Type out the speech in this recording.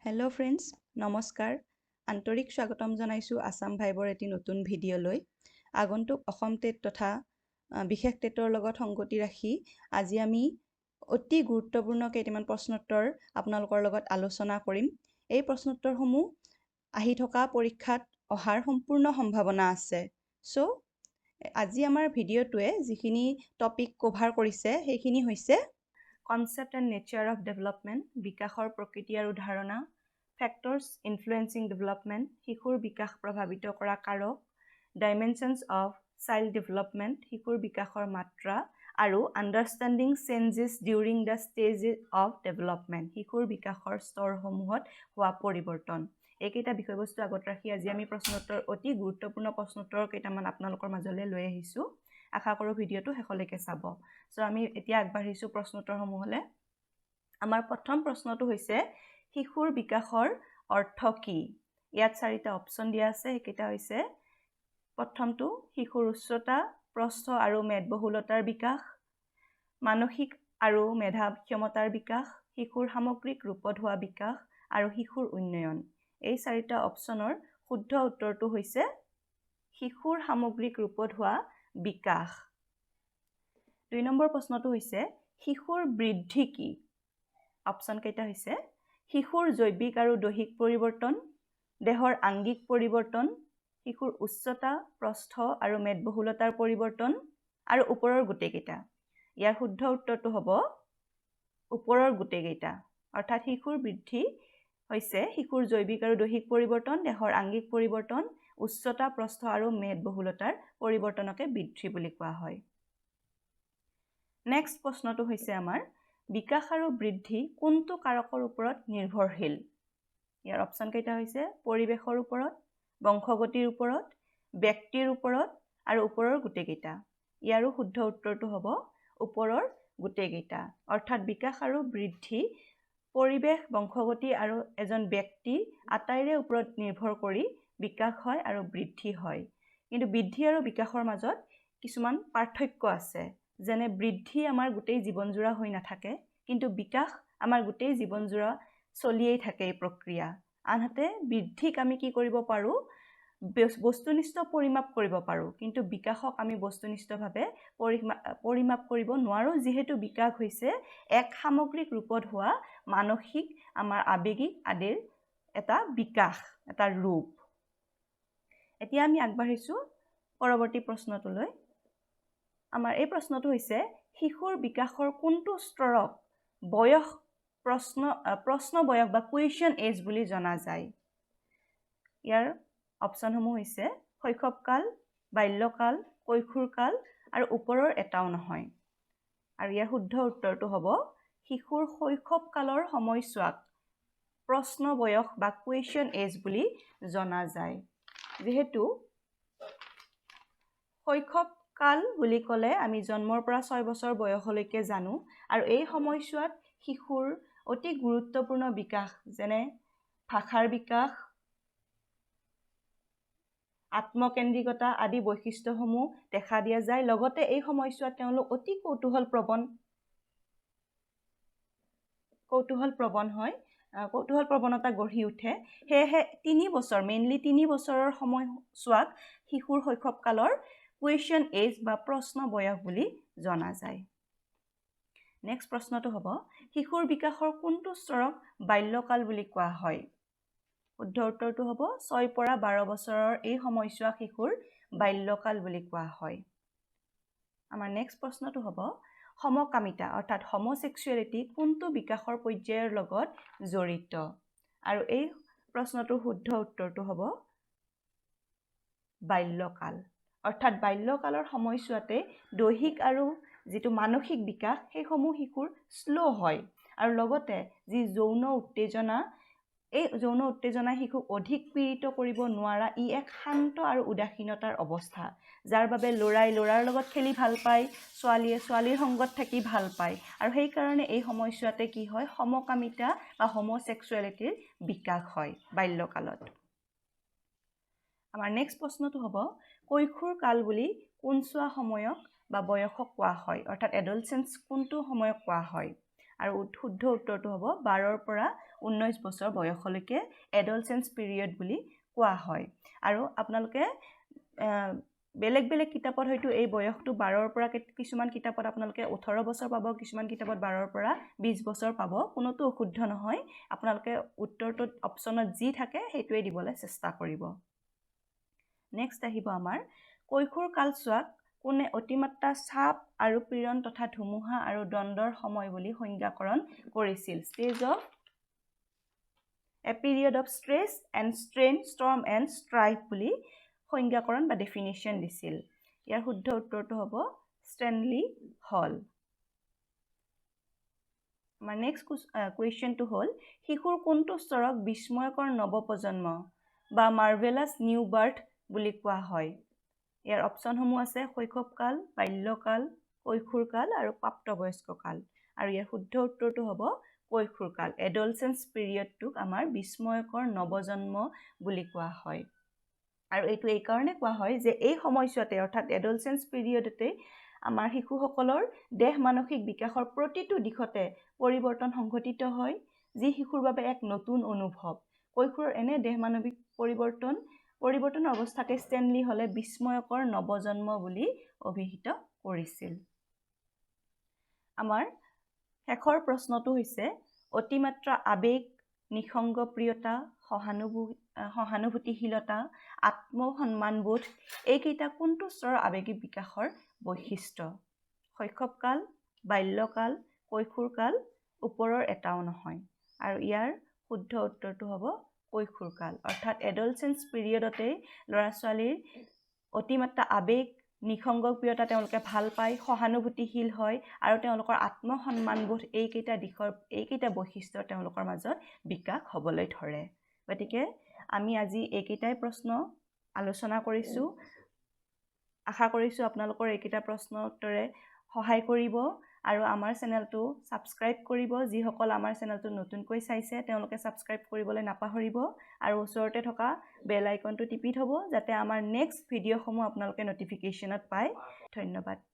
Hello' friends, নমস্কাৰ। আন্তৰিক স্বাগতম জনাইছোঁ আছাম ভাইবৰ এটি নতুন ভিডিঅ'লৈ। আগন্তুক অসম টেট তথা বিশেষ টেটৰ লগত সংগতি ৰাখি আজি আমি অতি গুৰুত্বপূৰ্ণ কেইটামান প্ৰশ্নোত্তৰ আপোনালোকৰ লগত আলোচনা কৰিম। এই প্ৰশ্নোত্তৰসমূহ আহি থকা পৰীক্ষাত অহাৰ সম্পূৰ্ণ সম্ভাৱনা আছে। আজি আমাৰ ভিডিঅ'টোৱে যিখিনি টপিক কভাৰ কৰিছে সেইখিনি হৈছে concept and nature of development, বিকাশৰ প্ৰকৃতি আৰু ধাৰণা, ফেক্টৰ্ছ ইনফ্লুৱেঞ্চিং ডেভেলপমেণ্ট, শিশুৰ বিকাশ প্ৰভাৱিত কৰা কাৰক, ডাইমেনশ্যনছ অফ চাইল্ড ডেভেলপমেণ্ট, শিশুৰ বিকাশৰ মাত্ৰা, আৰু understanding changes during the stages of development, শিশুৰ বিকাশৰ স্তৰসমূহত হোৱা পৰিৱৰ্তন। এইকেইটা বিষয়বস্তু আগত ৰাখি আজি আমি অতি গুৰুত্বপূৰ্ণ প্ৰশ্নোত্তৰ কেইটামান আপোনালোকৰ মাজলৈ লৈ আহিছোঁ। আশা কৰোঁ ভিডিঅ'টো শেষলৈকে চাব। আমি এতিয়া আগবাঢ়িছোঁ প্ৰশ্নোত্তৰসমূহলৈ। আমাৰ প্ৰথম প্ৰশ্নটো হৈছে শিশুৰ বিকাশৰ অৰ্থ কি? ইয়াত 4টা অপশ্যন দিয়া আছে। সেইকেইটা হৈছে প্ৰথমটো শিশুৰ উচ্চতা, প্ৰস্থ আৰু মেদবহুলতাৰ বিকাশ, মানসিক আৰু মেধা ক্ষমতাৰ বিকাশ, শিশুৰ সামগ্ৰিক ৰূপত হোৱা বিকাশ আৰু শিশুৰ উন্নয়ন। এই 4টা অপশ্যনৰ শুদ্ধ উত্তৰটো হৈছে শিশুৰ সামগ্ৰিক ৰূপত হোৱা বিকাশ। 2 নম্বৰ প্ৰশ্নটো হৈছে শিশুৰ বৃদ্ধি কি? অপশ্যন কেইটা হৈছে শিশুৰ জৈৱিক আৰু দৈহিক পৰিৱৰ্তন, দেহৰ আংগিক পৰিৱৰ্তন, শিশুৰ উচ্চতা, প্ৰস্থ আৰু মেদবহুলতাৰ পৰিৱৰ্তন, আৰু ওপৰৰ গোটেইকেইটা। ইয়াৰ শুদ্ধ উত্তৰটো হ'ব ওপৰৰ গোটেইকেইটা। অৰ্থাৎ শিশুৰ বৃদ্ধি হৈছে শিশুৰ জৈৱিক আৰু দৈহিক পৰিৱৰ্তন, দেহৰ আংগিক পৰিৱৰ্তন, উচ্চতা, প্ৰস্থ আৰু মেদবহুলতাৰ পৰিৱৰ্তনকে বৃদ্ধি বুলি কোৱা হয়। নেক্সট প্ৰশ্নটো হৈছে আমাৰ বিকাশ আৰু বৃদ্ধি কোনটো কাৰকৰ ওপৰত নিৰ্ভৰশীল? ইয়াৰ অপশ্যন কেইটা হৈছে পৰিৱেশৰ ওপৰত, বংশগতিৰ ওপৰত, ব্যক্তিৰ ওপৰত, আৰু ওপৰৰ গোটেইকেইটা। ইয়াৰো শুদ্ধ উত্তৰটো হ'ব ওপৰৰ গোটেইকেইটা। অৰ্থাৎ বিকাশ আৰু বৃদ্ধি পৰিৱেশ, বংশগতি আৰু এজন ব্যক্তি আটাইৰে ওপৰত নিৰ্ভৰ কৰি বিকাশ হয় আৰু বৃদ্ধি হয়। কিন্তু বৃদ্ধি আৰু বিকাশৰ মাজত কিছুমান পাৰ্থক্য আছে। যেনে বৃদ্ধি আমাৰ গোটেই জীৱনজোৰা হৈ নাথাকে, কিন্তু বিকাশ আমাৰ গোটেই জীৱনজোৰা চলিয়েই থাকে এই প্ৰক্ৰিয়া। আনহাতে বৃদ্ধিক আমি কি কৰিব পাৰোঁ? বস্তুনিষ্ঠ পৰিমাপ কৰিব পাৰোঁ, কিন্তু বিকাশক আমি বস্তুনিষ্ঠভাৱে পৰিমাপ কৰিব নোৱাৰোঁ, যিহেতু বিকাশ হৈছে এক সামগ্ৰিক ৰূপত হোৱা মানসিক, আমাৰ আৱেগিক আদিৰ এটা বিকাশ, এটা ৰূপ। এতিয়া আমি আগবাঢ়িছোঁ পৰৱৰ্তী প্ৰশ্নটোলৈ। আমাৰ এই প্ৰশ্নটো হৈছে শিশুৰ বিকাশৰ কোনটো স্তৰক বয়স প্ৰশ্ন বয়স বা কুৱেশ্যন এজ বুলি জনা যায়? ইয়াৰ অপশ্যনসমূহ হৈছে শৈশৱকাল, বাল্যকাল, কৈশোৰকাল, আৰু ওপৰৰ এটাও নহয়। আৰু ইয়াৰ শুদ্ধ উত্তৰটো হ'ব শিশুৰ শৈশৱকালৰ সময়ছোৱাক প্ৰশ্ন বয়স বা কুৱেশ্যন এজ বুলি জনা যায়। যিহেতু শৈশৱকাল বুলি ক'লে আমি জন্মৰ পৰা 6 বছৰ বয়সলৈকে জানো, আৰু এই সময়ছোৱাত শিশুৰ অতি গুৰুত্বপূৰ্ণ বিকাশ, যেনে ভাষাৰ বিকাশ, আত্মকেন্দ্ৰিকতা আদি বৈশিষ্ট্যসমূহ দেখা দিয়া যায়। লগতে এই সময়ছোৱাত তেওঁলোক অতি কৌতূহল প্ৰৱণতা গঢ়ি উঠে। সেয়েহে 3 বছৰ, মেইনলি 3 বছৰৰ সময়ছোৱাক শিশুৰ শৈশৱকালৰ কুৱেশ্যন এজ বা প্ৰশ্ন বয়স বুলি জনা যায়। নেক্সট প্ৰশ্নটো হ'ব শিশুৰ বিকাশৰ কোনটো স্তৰক বাল্যকাল বুলি কোৱা হয়? শুদ্ধ উত্তৰটো হ'ব 6 পৰা 12 বছৰৰ এই সময়ছোৱাক শিশুৰ বাল্যকাল বুলি কোৱা হয়। আমাৰ নেক্সট প্ৰশ্নটো হ'ব সমকামিতা অৰ্থাৎ হোমোছেক্সুৱেলিটি কোনটো বিকাশৰ পৰ্যায়ৰ লগত জড়িত? আৰু এই প্ৰশ্নটোৰ শুদ্ধ উত্তৰটো হ'ব বাল্যকাল। অৰ্থাৎ বাল্যকালৰ সময়ছোৱাতে দৈহিক আৰু যিটো মানসিক বিকাশ সেইসমূহ শিশুৰ শ্ল' হয়, আৰু লগতে যি যৌন উত্তেজনা, এই যৌন উত্তেজনাই শিশুক অধিক পীড়িত কৰিব নোৱাৰা ই এক শান্ত আৰু উদাসীনতাৰ অৱস্থা, যাৰ বাবে ল'ৰাই ল'ৰাৰ লগত খেলি ভাল পায়, ছোৱালীয়ে ছোৱালীৰ সংগত থাকি ভাল পায়, আৰু সেইকাৰণে এই সময়ছোৱাতে কি হয় সমকামিতা বা হোমোছেক্সুৱেলিটিৰ বিকাশ হয় বাল্যকালত। আমাৰ নেক্সট প্ৰশ্নটো হ'ব কৈশোৰ কাল বুলি কোনছোৱা সময়ক বা বয়সক কোৱা হয়? অৰ্থাৎ এডলচেন্স কোনটো সময়ক কোৱা হয়? আৰু শুদ্ধ উত্তৰটো হ'ব 12ৰ পৰা 19 বছৰ বয়সলৈকে এডলসেন্স পিৰিয়ড বুলি কোৱা হয় আৰু আপোনালোকে বেলেগ বেলেগ কিতাপত হয়তো এই বয়সটো 12ৰ পৰা কিছুমান কিতাপত আপোনালোকে 18 বছৰ পাব কিছুমান কিতাপত 12ৰ পৰা 20 বছৰ পাব কোনোটো অশুদ্ধ নহয় আপোনালোকে উত্তৰটোত অপচনত যি থাকে সেইটোৱে দিবলৈ চেষ্টা কৰিব নেক্সট আহিব আমাৰ কৈশোৰ কালছোৱাক কোনে অতিমাত্ৰা চাপ আৰু পীড়ন তথা ধুমুহা আৰু দ্বন্দ্বৰ সময় বুলি সংজ্ঞাকৰণ কৰিছিল stage of A period of stress and strain storm and strike বুলি সংজ্ঞাকৰণ বা ডেফিনিশ্যন দিছিল ইয়াৰ শুদ্ধ উত্তৰটো হ'ব ষ্টেনলি হল আমাৰ নেক্সট কুৱেশ্যনটো হ'ল শিশুৰ কোনটো স্তৰক বিস্ময়কৰ নৱপ্ৰজন্ম বা মাৰ্ভেলাছ নিউ বাৰ্থ বুলি কোৱা হয় ইয়াৰ অপচনসমূহ আছে শৈশৱকাল বাল্যকাল কৈশোৰকাল আৰু প্ৰাপ্তবয়স্ককাল আৰু ইয়াৰ শুদ্ধ উত্তৰটো হ'ব কৈশোৰকাল এডলসেন্স পিৰিয়ডটোক আমাৰ বিস্ময়কৰ নৱজন্ম বুলি কোৱা হয় আৰু এইটো এই কাৰণে কোৱা হয় যে এই সময়ছোৱাতে অৰ্থাৎ এডলসেন্স পিৰিয়ডতে আমাৰ শিশুসকলৰ দেহ মানসিক বিকাশৰ প্ৰতিটো দিশতে পৰিৱৰ্তন সংঘটিত হয় যি শিশুৰ বাবে এক নতুন অনুভৱ কৈশোৰৰ এনে দেহ মানসিক পৰিৱৰ্তনৰ অৱস্থাকে ষ্টেনলি হলে বিস্ময়কৰ নৱজন্ম বুলি অভিহিত কৰিছিল আমাৰ শেষৰ প্ৰশ্নটো হৈছে অতিমাত্ৰা আবেগ নিসংগপ্ৰিয়তা সহানুভূতিশীলতা আত্মসন্মানবোধ এইকেইটা কোনটো স্তৰৰ আবেগিক বিকাশৰ বৈশিষ্ট্য শৈশৱকাল বাল্যকাল কৈশোৰকাল ওপৰৰ এটাও নহয় আৰু ইয়াৰ শুদ্ধ উত্তৰটো হ'ব কৈশোৰকাল অৰ্থাৎ এডলসেন্স পিৰিয়ডতে ল'ৰা ছোৱালীৰ অতিমাত্ৰা আবেগ নিসংগপ্ৰিয়তা তেওঁলোকে ভাল পায় সহানুভূতিশীল হয় আৰু তেওঁলোকৰ আত্মসন্মানবোধ এইকেইটা বৈশিষ্ট্য তেওঁলোকৰ মাজত বিকাশ হ'বলৈ ধৰে গতিকে আমি আজি এইকেইটাই প্ৰশ্ন আলোচনা কৰিছোঁ আশা কৰিছোঁ আপোনালোকৰ এইকেইটা প্ৰশ্ন উত্তৰে সহায় কৰিব আৰু আমাৰ চেনেলটো সাবস্ক্ৰাইব কৰিব যিসকল আমাৰ চেনেলটো নতুনকৈ চাইছে তেওঁলোকে সাবস্ক্ৰাইব কৰিবলৈ নাপাহৰিব আৰু ওচৰতে থকা বেল আইকনটো টিপি থব যাতে আমাৰ নেক্সট ভিডিঅ'সমূহ আপোনালোকে নটিফিকেশ্যনত পায় ধন্যবাদ